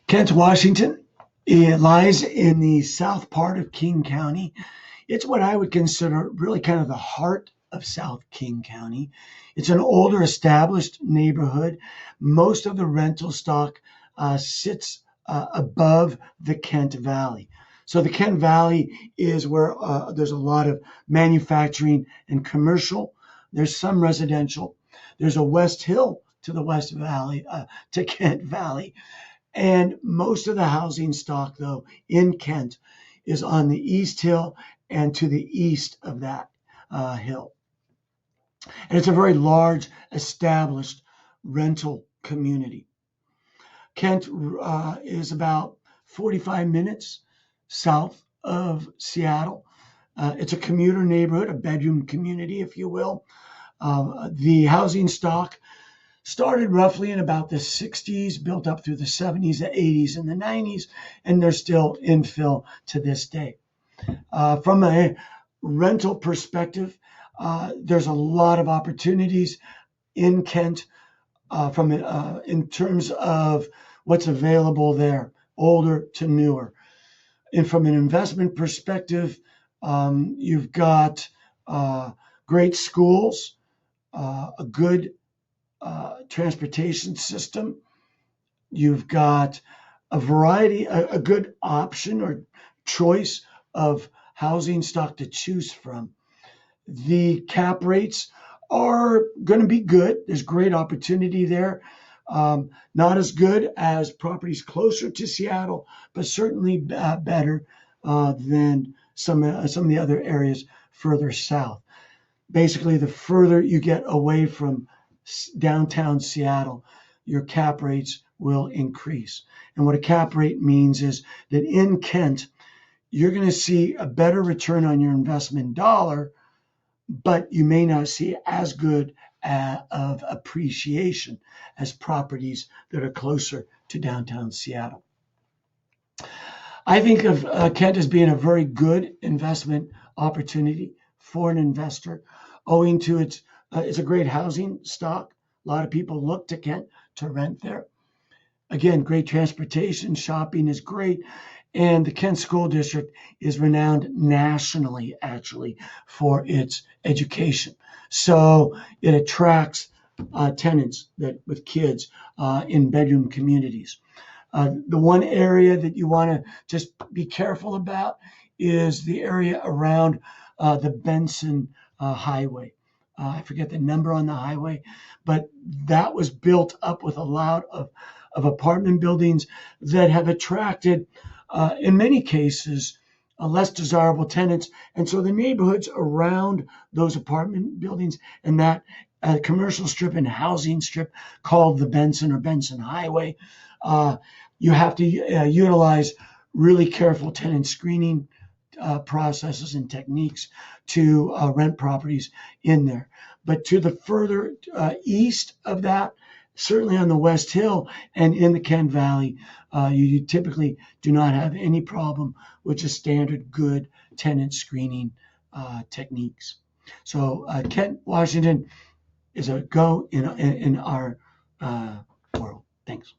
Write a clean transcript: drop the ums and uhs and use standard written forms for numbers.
Kent, Washington. It lies in the south part of King County. It's what I would consider really kind of the heart of South King County. It's an older, established neighborhood. Most of the rental stock sits above the Kent Valley. So the Kent Valley is where there's a lot of manufacturing and commercial. There's some residential. There's a West Hill to the West Valley, to Kent Valley. And most of the housing stock, though, in Kent is on the East Hill and to the east of that hill. And it's a very large, established rental community. Kent is about 45 minutes south of Seattle. It's a commuter neighborhood, a bedroom community, if you will. The housing stock started roughly in about the 60s, built up through the 70s, the 80s, and the 90s, and they're still infill to this day. From a rental perspective, there's a lot of opportunities in Kent in terms of what's available there, older to newer. And from an investment perspective, you've got great schools, a good transportation system. You've got a variety, a good option or choice of housing stock to choose from. The cap rates are going to be good. There's great opportunity there. Not as good as properties closer to Seattle, but certainly better than some of the other areas further south. Basically, the further you get away from downtown Seattle, your cap rates will increase. And what a cap rate means is that in Kent, you're going to see a better return on your investment dollar, but you may not see as good of appreciation as properties that are closer to downtown Seattle. I think of Kent as being a very good investment opportunity for an investor, owing to it's a great housing stock. A lot of people look to Kent to rent there. Again, great transportation, shopping is great. And the Kent School District is renowned nationally, actually, for its education. So it attracts tenants with kids in bedroom communities. The one area that you want to just be careful about is the area around the Benson Highway. I forget the number on the highway, but that was built up with a lot of apartment buildings that have attracted, in many cases, less desirable tenants. And so the neighborhoods around those apartment buildings and that commercial strip and housing strip called the Benson or Benson Highway, you have to utilize really careful tenant screening processes and techniques to rent properties in there. But to the further east of that, certainly on the West Hill and in the Kent Valley, you typically do not have any problem with just standard good tenant screening techniques. So Kent, Washington is a go in our world. Thanks.